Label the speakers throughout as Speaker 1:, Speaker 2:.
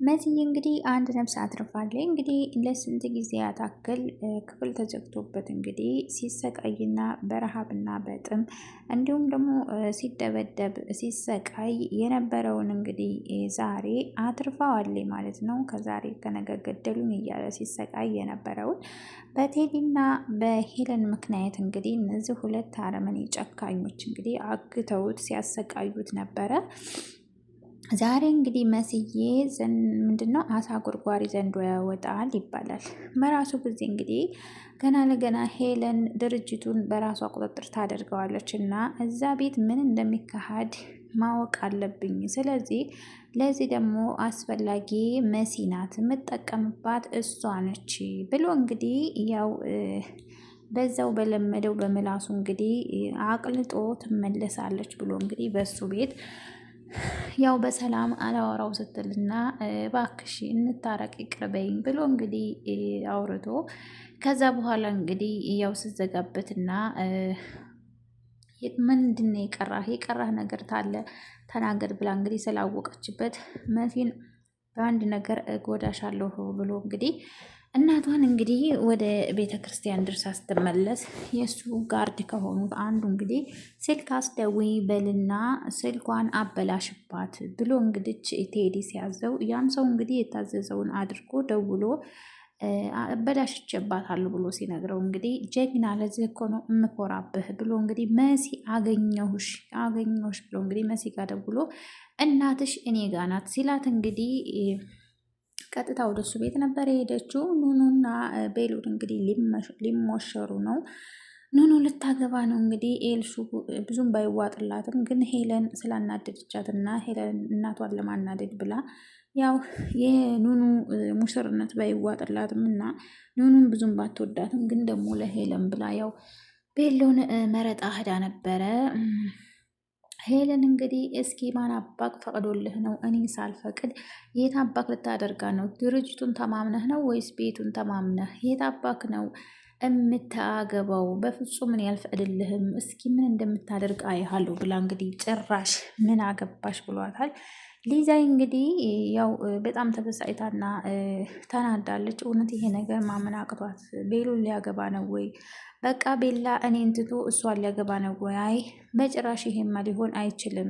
Speaker 1: መሲዬ እንግዲህ አንድ ነፍስ አትርፋለች። እንግዲህ ለስንት ጊዜያት ያክል ክፍል ተዘግቶበት እንግዲህ ሲሰቃይና በረሃብና በጥም እንዲሁም ደግሞ ሲደበደብ ሲሰቃይ የነበረውን እንግዲህ ዛሬ አትርፋዋለች ማለት ነው። ከዛሬ ከነገ ገደሉኝ እያለ ሲሰቃይ የነበረውን በቴዲና በሄለን ምክንያት እንግዲህ እነዚህ ሁለት አረመኔ ጨካኞች እንግዲህ አግተውት ሲያሰቃዩት ነበረ። ዛሬ እንግዲህ መስዬ ምንድነው አሳ ጎርጓሪ ዘንዶ ያወጣል ይባላል። በራሱ ጊዜ እንግዲህ ገና ለገና ሄለን ድርጅቱን በራሷ ቁጥጥር ታደርገዋለች እና እዛ ቤት ምን እንደሚካሄድ ማወቅ አለብኝ። ስለዚህ ለዚህ ደግሞ አስፈላጊ መሲ ናት፣ የምጠቀምባት እሷ ነች ብሎ እንግዲህ ያው በዛው በለመደው በምላሱ እንግዲህ አቅልጦ ትመለሳለች ብሎ እንግዲህ በሱ ቤት ያው በሰላም አላወራው ስትልና እባክሽ እንታረቅ ይቅርበኝ ብሎ እንግዲህ አውርቶ ከዛ በኋላ እንግዲህ ያው ስዘጋበትና ምንድን የቀራህ ነገር ታለ ተናገር ብላ እንግዲህ ስላወቀችበት መሲን በአንድ ነገር እጎዳሻለሁ ብሎ እንግዲህ እናቷን እንግዲህ ወደ ቤተ ክርስቲያን ድርሳ ስትመለስ የእሱ ጋርድ ከሆኑት አንዱ እንግዲህ ስልክ አስደውይ በልና ስልኳን አበላሽባት ብሎ እንግዲህ ቴዲ ሲያዘው ያም ሰው እንግዲህ የታዘዘውን አድርጎ ደውሎ አበላሽቼባታለሁ ብሎ ሲነግረው እንግዲህ ጀግና ለዚህ እኮ ነው እምኮራብህ ብሎ እንግዲህ መሲ አገኘሁሽ ብሎ እንግዲህ መሲ ጋር ደውሎ እናትሽ እኔ ጋ ናት ሲላት እንግዲህ ቀጥታ ወደሱ ቤት ነበር የሄደችው። ኑኑና ቤሉል እንግዲህ ሊሞሸሩ ነው። ኑኑ ልታገባ ነው እንግዲህ ኤልሹ ብዙም ባይዋጥላትም ግን ሄለን ስላናደደቻትና ሄለን እናቷን ለማናደድ ብላ ያው የኑኑ ሙሽርነት ባይዋጥላትም እና ኑኑን ብዙም ባትወዳትም ግን ደግሞ ለሄለን ብላ ያው ቤሎን መረጣ ሄዳ ነበረ። ሄለን እንግዲህ እስኪ ማን አባክ ፈቅዶልህ ነው? እኔ ሳልፈቅድ የት አባክ ልታደርጋ ነው? ድርጅቱን ተማምነህ ነው ወይስ ቤቱን ተማምነህ? የት አባክ ነው የምታገባው? በፍጹም እኔ አልፈቅድልህም። እስኪ ምን እንደምታደርግ አይሃለሁ ብላ እንግዲህ ጭራሽ ምን አገባሽ ብሏታል። ሊዛ እንግዲህ ያው በጣም ተበሳጭታና ተናዳለች። እውነት ይሄ ነገር ማመን አቅቷት ቤሉን ሊያገባ ነው ወይ? በቃ ቤላ እኔን ትቶ እሷን ሊያገባ ነው ወይ? አይ በጭራሽ ይሄማ ሊሆን አይችልም።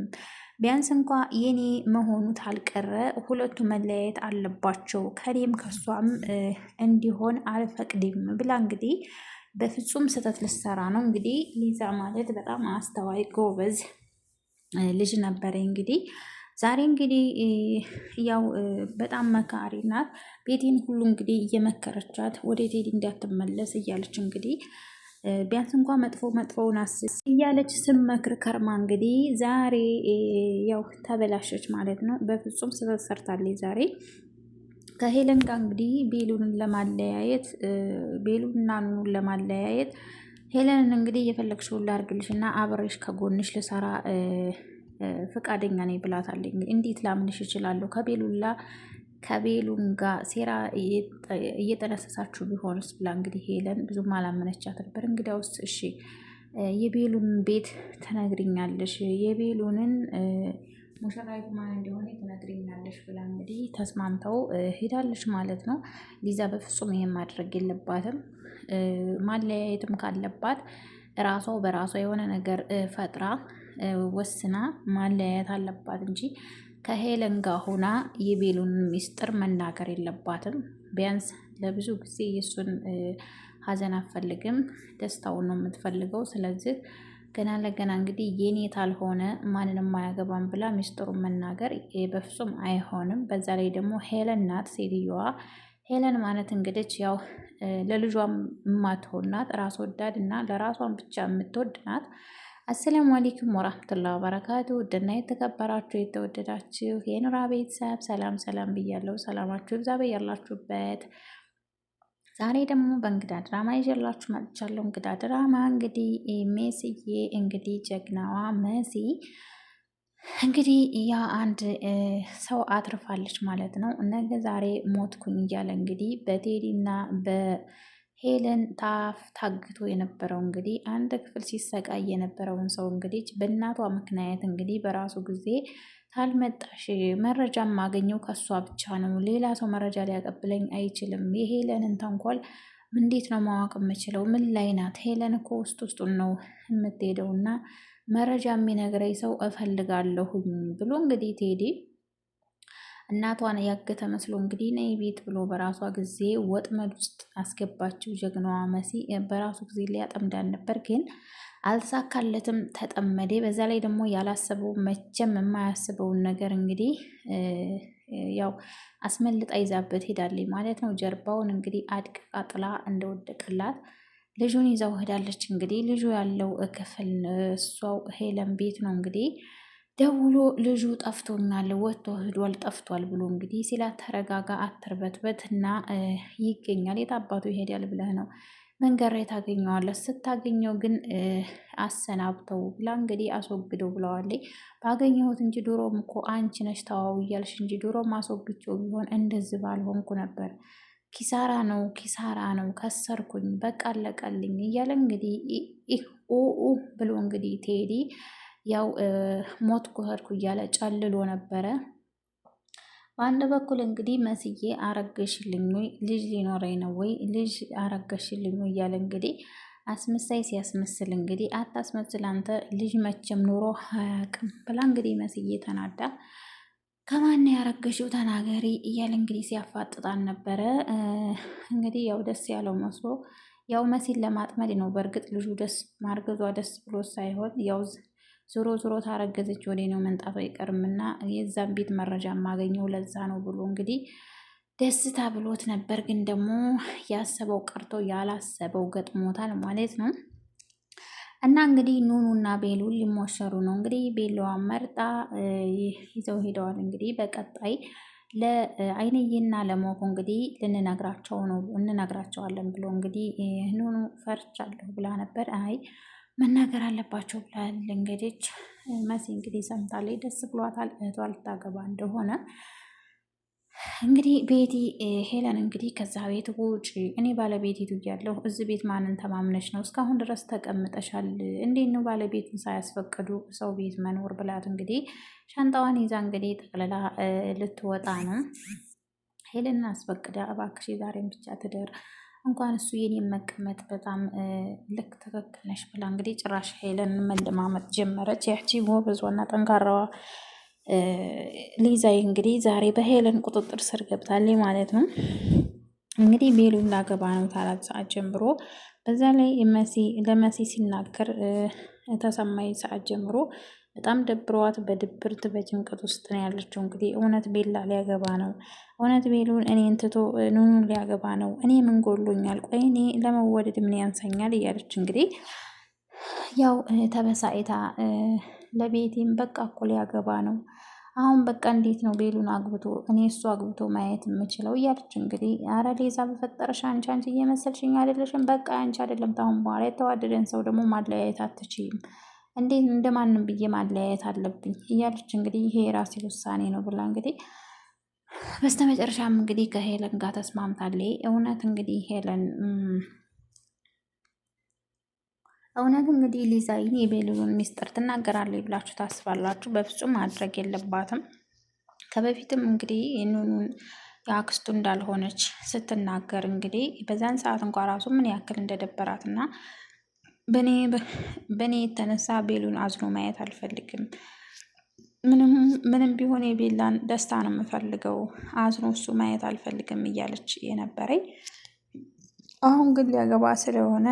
Speaker 1: ቢያንስ እንኳ የኔ መሆኑ ታልቀረ ሁለቱ መለያየት አለባቸው፣ ከኔም ከሷም እንዲሆን አልፈቅድም ብላ እንግዲህ በፍጹም ስህተት ልትሰራ ነው። እንግዲህ ሊዛ ማለት በጣም አስተዋይ ጎበዝ ልጅ ነበረ። እንግዲህ ዛሬ እንግዲህ ያው በጣም መካሪ ናት። ቤቴን ሁሉ እንግዲህ እየመከረቻት ወደ ቴዲ እንዳትመለስ እያለች እንግዲህ ቢያንስ እንኳ መጥፎውን አስብ እያለች ስመክር ከርማ እንግዲህ ዛሬ ያው ተበላሸች ማለት ነው። በፍጹም ስህተት ሰርታለች ዛሬ ከሄለን ጋር እንግዲህ ቤሉንና ኑኑን ለማለያየት ሄለንን እንግዲህ እየፈለግሽውን ላድርግልሽ እና አብሬሽ ከጎንሽ ልሰራ ፈቃደኛ ነኝ ብላታለች። እንዴት ላምንሽ እችላለሁ? ከቤሉን ጋር ሴራ እየጠነሰሳችሁ ቢሆንስ ብላ እንግዲህ ሄለን ብዙም አላመነቻት ነበር። እንግዲያውስ እሺ የቤሉን ቤት ትነግሪኛለሽ፣ የቤሉንን ሙሽራይቱ ማን እንደሆነ ትነግሪኛለሽ ብላ እንግዲህ ተስማምተው ሄዳለች ማለት ነው። ሊዛ በፍጹም ይሄን ማድረግ የለባትም። ማለያየትም ካለባት ራሷ በራሷ የሆነ ነገር ፈጥራ ወስና ማለያየት አለባት እንጂ ከሄለን ጋር ሆና የቤሉን ሚስጥር መናገር የለባትም። ቢያንስ ለብዙ ጊዜ የእሱን ሀዘን አትፈልግም፣ ደስታውን ነው የምትፈልገው። ስለዚህ ገና ለገና እንግዲህ የኔ ታልሆነ ማንንም አያገባም ብላ ሚስጥሩን መናገር በፍጹም አይሆንም። በዛ ላይ ደግሞ ሄለን ናት ሴትዮዋ። ሄለን ማለት እንግዲህ ያው ለልጇም የማትሆን ናት፣ ራስ ወዳድ እና ለራሷን ብቻ የምትወድ ናት። አሰላሙ አለይኩም ወራህመቱላሂ ወበረካቱ። ውድና የተከበራችሁ የተወደዳችሁ የኑራ ቤተሰብ ሰላም ሰላም ብያለሁ። ሰላማችሁ ይብዛ በያላችሁበት። ዛሬ ደግሞ በእንግዳ ድራማ ይዤላችሁ መጥቻለሁ። እንግዳ ድራማ እንግዲህ ሜስዬ እንግዲህ ጀግናዋ መሲ እንግዲህ ያ አንድ ሰው አትርፋለች ማለት ነው። ነገ ዛሬ ሞትኩኝ እያለ እንግዲህ በቴዲና ሄለን ታግቶ የነበረው እንግዲህ አንድ ክፍል ሲሰቃይ የነበረውን ሰው እንግዲህ በእናቷ ምክንያት እንግዲህ በራሱ ጊዜ ካልመጣሽ መረጃ የማገኘው ከእሷ ብቻ ነው። ሌላ ሰው መረጃ ሊያቀብለኝ አይችልም። የሄለንን ተንኮል እንዴት ነው ማወቅ የምችለው? ምን ላይ ናት? ሄለን እኮ ውስጡን ነው የምትሄደው እና መረጃ የሚነግረኝ ሰው እፈልጋለሁኝ ብሎ እንግዲህ ቴዲ እናቷን ያገተ መስሎ እንግዲህ ነይ ቤት ብሎ በራሷ ጊዜ ወጥመድ ውስጥ አስገባችው። ጀግናዋ መሲ በራሱ ጊዜ ሊያጠምዳን ነበር ግን አልተሳካለትም፣ ተጠመደ። በዛ ላይ ደግሞ ያላሰበው መቼም የማያስበውን ነገር እንግዲህ ያው አስመልጣ ይዛበት ሄዳለች ማለት ነው። ጀርባውን እንግዲህ አድቅቃ ጥላ እንደወደቀላት ልጁን ይዛው ሄዳለች። እንግዲህ ልጁ ያለው ክፍል እሷው ሄለን ቤት ነው። እንግዲህ ደውሎ ልጁ ጠፍቶኛል፣ ወጥቶ ሂዷል፣ ጠፍቷል ብሎ እንግዲህ ሲላት ተረጋጋ፣ አትርበትበት እና ይገኛል። የት አባቱ ይሄዳል ብለህ ነው? መንገድ ላይ ታገኘዋለህ። ስታገኘው ግን አሰናብተው ብላ እንግዲህ አስወግደው ብለዋለች። ባገኘሁት እንጂ ድሮም እኮ አንቺ ነሽ ተዋው እያልሽ እንጂ ድሮም አስወግቼው ቢሆን እንደዚህ ባልሆንኩ ነበር። ኪሳራ ነው፣ ኪሳራ ነው፣ ከሰርኩኝ፣ በቃ አለቀልኝ እያለ እንግዲህ ብሎ እንግዲህ ቴዲ ያው ሞት ኩኸድኩ እያለ ጨልሎ ነበረ። በአንድ በኩል እንግዲህ መስዬ አረገሽልኝ ወይ ልጅ ሊኖረኝ ነው ወይ ልጅ አረገሽልኝ ወይ እያለ እንግዲህ አስመሳይ ሲያስመስል እንግዲህ አታስመስል አንተ ልጅ መቼም ኑሮ አያውቅም ብላ እንግዲህ መስዬ ተናዳ ከማን ያረገሽው ተናገሪ እያለ እንግዲህ ሲያፋጥጣን ነበረ። እንግዲህ ያው ደስ ያለው መስሎ ያው መሲን ለማጥመድ ነው። በእርግጥ ልጁ ደስ ማርገዟ ደስ ብሎ ሳይሆን ያው ዞሮ ዞሮ ታረገዘች ወደ ነው መንጣቱ አይቀርምና የዛን ቤት መረጃ የማገኘው ለዛ ነው ብሎ እንግዲህ ደስታ ብሎት ነበር። ግን ደግሞ ያሰበው ቀርቶ ያላሰበው ገጥሞታል ማለት ነው። እና እንግዲህ ኑኑና ቤሉ ሊሞሸሩ ነው። እንግዲህ ቤሎዋን መርጣ ይዘው ሄደዋል። እንግዲህ በቀጣይ ለአይንዬና ለሞኩ እንግዲህ ልንነግራቸው ነው እንነግራቸዋለን ብሎ እንግዲህ ኑኑ ፈርቻለሁ ብላ ነበር። አይ መናገር አለባቸው ብላል። እንግዲህ መሲ እንግዲህ ሰምታለች፣ ደስ ብሏታል። እህቷ ልታገባ እንደሆነ እንግዲህ ቤቲ ሄለን እንግዲህ ከዛ ቤት ውጭ፣ እኔ ባለቤቲቱ እያለሁ እዚህ ቤት ማንን ተማምነሽ ነው እስካሁን ድረስ ተቀምጠሻል? እንዴት ነው ባለቤቱን ሳያስፈቅዱ ሰው ቤት መኖር? ብላት እንግዲህ ሻንጣዋን ይዛ እንግዲህ ጠቅልላ ልትወጣ ነው። ሄለን አስፈቅዳ እባክሽ ዛሬም ብቻ ትደር እንኳን እሱ የኔን መቀመጥ በጣም ልክ ትክክል ነሽ ብላ እንግዲህ ጭራሽ ሄለን መለማመጥ ጀመረች። ያቺ ጎበዟና ጠንካራዋ ሊዛይ እንግዲህ ዛሬ በሄለን ቁጥጥር ስር ገብታለች ማለት ነው። እንግዲህ ቤሉን ላገባ ነው ታላት ሰዓት ጀምሮ በዛ ላይ ለመሲ ሲናገር ተሰማኝ ሰዓት ጀምሮ በጣም ደብረዋት በድብርት በጭንቀት ውስጥ ነው ያለችው። እንግዲህ እውነት ቤላ ሊያገባ ነው? እውነት ቤሉን እኔን ትቶ ኑኑን ሊያገባ ነው? እኔ ምን ጎሎኛል? ቆይ እኔ ለመወደድ ምን ያንሰኛል? እያለች እንግዲህ ያው ተበሳይታ ለቤቴም በቃ እኮ ሊያገባ ነው አሁን በቃ እንዴት ነው ቤሉን አግብቶ እኔ እሱ አግብቶ ማየት የምችለው? እያለች እንግዲህ አረ ሌዛ በፈጠረሽ አንቺ እየመሰልሽኝ አይደለሽም። በቃ አንቺ አይደለም ታሁን በኋላ የተዋደደን ሰው ደግሞ ማለያየት አትችይም። እንዴት እንደማንም ብዬ ማለያየት አለብኝ? እያለች እንግዲህ ይሄ የራሴ ውሳኔ ነው ብላ እንግዲህ በስተመጨረሻም እንግዲህ ከሄለን ጋር ተስማምታለች። እውነት እንግዲህ ሊዛይን የቤሉን ሚስጥር ትናገራለች ብላችሁ ታስባላችሁ? በፍጹም ማድረግ የለባትም። ከበፊትም እንግዲህ ኑኑን የአክስቱ እንዳልሆነች ስትናገር እንግዲህ በዛን ሰዓት እንኳ ራሱ ምን ያክል እንደደበራት እና በእኔ የተነሳ ቤሉን አዝኖ ማየት አልፈልግም፣ ምንም ቢሆን የቤላን ደስታ ነው የምፈልገው፣ አዝኖ እሱ ማየት አልፈልግም እያለች የነበረኝ። አሁን ግን ሊያገባ ስለሆነ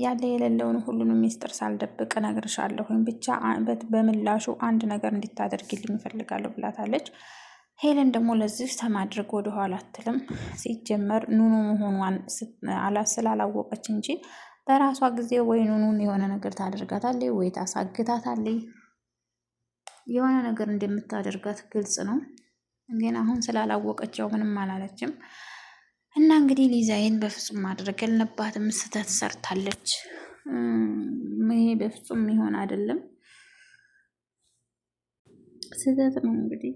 Speaker 1: ያለ የሌለውን ሁሉንም ሚስጥር ሳልደብቅ እነግርሻለሁኝ፣ ብቻ በምላሹ አንድ ነገር እንዲታደርግልኝ እፈልጋለሁ ብላታለች። ሄለን ደግሞ ለዚህ ከማድረግ ወደኋላ አትልም። ሲጀመር ኑኑ መሆኗን ስላላወቀች እንጂ በራሷ ጊዜ ወይ ኑኑን የሆነ ነገር ታደርጋታለች ወይ ታሳግታታለች። የሆነ ነገር እንደምታደርጋት ግልጽ ነው። ግን አሁን ስላላወቀች ያው ምንም አላለችም። እና እንግዲህ ሊዛዬን በፍጹም ማድረግ የለባትም፣ ስህተት ሰርታለች። ይሄ በፍጹም ይሆን አይደለም፣ ስህተት ነው። እንግዲህ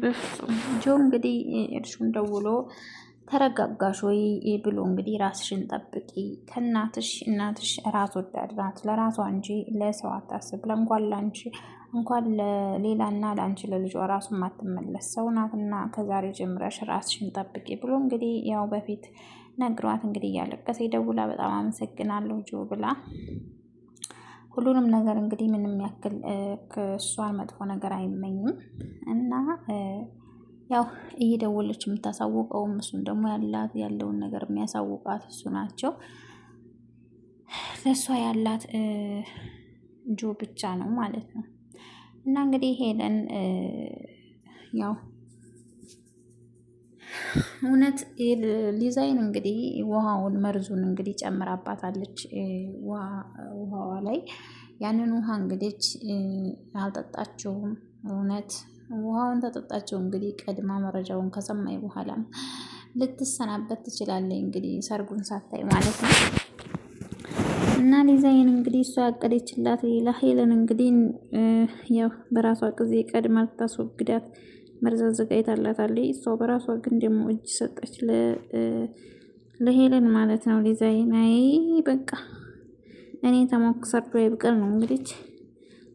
Speaker 1: በፍጹም ጆ እንግዲህ እርሱን ደውሎ ተረጋጋሽ ወይ ብሎ እንግዲህ ራስሽን ጠብቂ፣ እናትሽ ራስ ወዳድ ናት፣ ለራሷ እንጂ ለሰው አታስብ፣ ለእንኳን ላንቺ እንኳን ለሌላና ለአንቺ ለልጇ ራሱ ማትመለስ ሰው ናትና ከዛሬ ጀምረሽ ራስሽን ጠብቂ ብሎ እንግዲህ ያው በፊት ነግሯት እንግዲህ እያለቀሰ ደውላ በጣም አመሰግናለሁ ጆ ብላ ሁሉንም ነገር እንግዲህ ምንም ያክል ከእሷን መጥፎ ነገር አይመኝም እና ያው እየደወለች የምታሳውቀውም እሱን ደግሞ ያለውን ነገር የሚያሳውቃት እሱ ናቸው። ለእሷ ያላት ጆ ብቻ ነው ማለት ነው። እና እንግዲህ ሄለን ያው እውነት ዲዛይን እንግዲህ ውሃውን መርዙን እንግዲህ ጨምራባታለች ውሃዋ ላይ ያንን ውሃ እንግዲህ አልጠጣችውም። እውነት ውሃውን ተጠጣችው እንግዲህ ቀድማ መረጃውን ከሰማይ በኋላ ልትሰናበት ትችላለች። እንግዲህ ሰርጉን ሳታይ ማለት ነው። እና ዲዛይን እንግዲህ እሷ ያቀደችላት ሌላ ሄለን እንግዲህ ያው በራሷ ጊዜ ቀድማ ልታስወግዳት መርዝ አዘጋጅታላታለች። እሷ በራሷ ግን ደግሞ እጅ ሰጠች ለሄለን ማለት ነው። ዲዛይን አይ በቃ እኔ ተሞክ ሰርዶ ይብቀል ነው እንግዲህ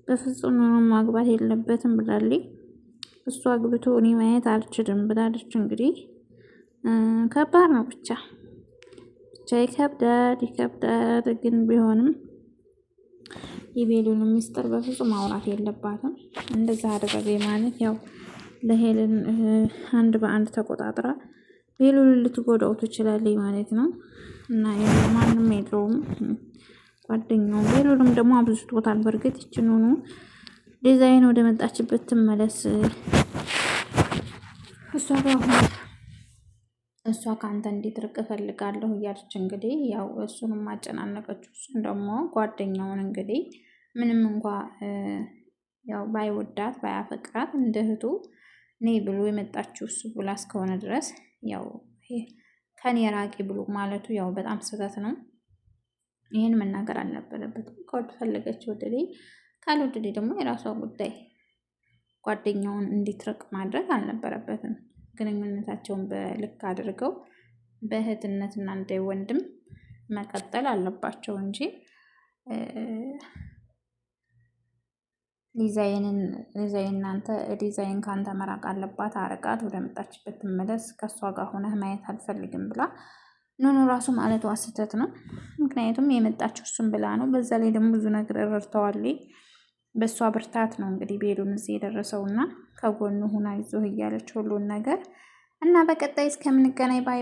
Speaker 1: በፍጹም ማግባት የለበትም ብላለች። እሷ አግብቶ እኔ ማየት አልችልም ብላለች። እንግዲህ ከባድ ነው ብቻ ይከብዳል። ግን ቢሆንም የቤሉን ሚስጥር በፍጹም ማውራት የለባትም። እንደዛ አደረገ ማለት ያው ለሄለን አንድ በአንድ ተቆጣጥራ ቤሉን ልትጎዳው ትችላለች ማለት ነው። እና ማንም የለውም ጓደኛው ቤሉንም ደግሞ አብዝቶታል። በእርግጥ ይችኑኑ ዲዛይን ወደ መጣችበት ትመለስ። እሷ ከአንተ እንዲትርቅ እፈልጋለሁ እያለች እንግዲህ ያው እሱንም አጨናነቀችው። እሱን ደግሞ ጓደኛውን እንግዲህ ምንም እንኳ ያው ባይወዳት ባያፈቅራት እንደ እህቱ እኔ ብሎ የመጣችው እሱ ብላ እስከሆነ ድረስ ያው ከኔ ራቂ ብሎ ማለቱ ያው በጣም ስህተት ነው። ይህን መናገር አልነበረበትም። ከወድ ፈለገች ወደዴ፣ ካልወደዴ ደግሞ የራሷ ጉዳይ። ጓደኛውን እንዲትርቅ ማድረግ አልነበረበትም። ግንኙነታቸውን በልክ አድርገው በእህትነትና እንደ ወንድም መቀጠል አለባቸው እንጂ ዲዛይን ካንተ መራቅ አለባት፣ አርቃት፣ ወደ መጣችበት ትመለስ፣ ከእሷ ጋር ሆነህ ማየት አልፈልግም ብላ ኑኑ ራሱ ማለቷ ስህተት ነው። ምክንያቱም የመጣችው እሱም ብላ ነው። በዛ ላይ ደግሞ ብዙ ነገር ረድተዋል። በእሷ ብርታት ነው እንግዲህ ቤሉን እዚህ የደረሰውና ከጎኑ ሁና ይዞህ እያለች ሁሉን ነገር እና በቀጣይ እስከምንገናኝ ባይ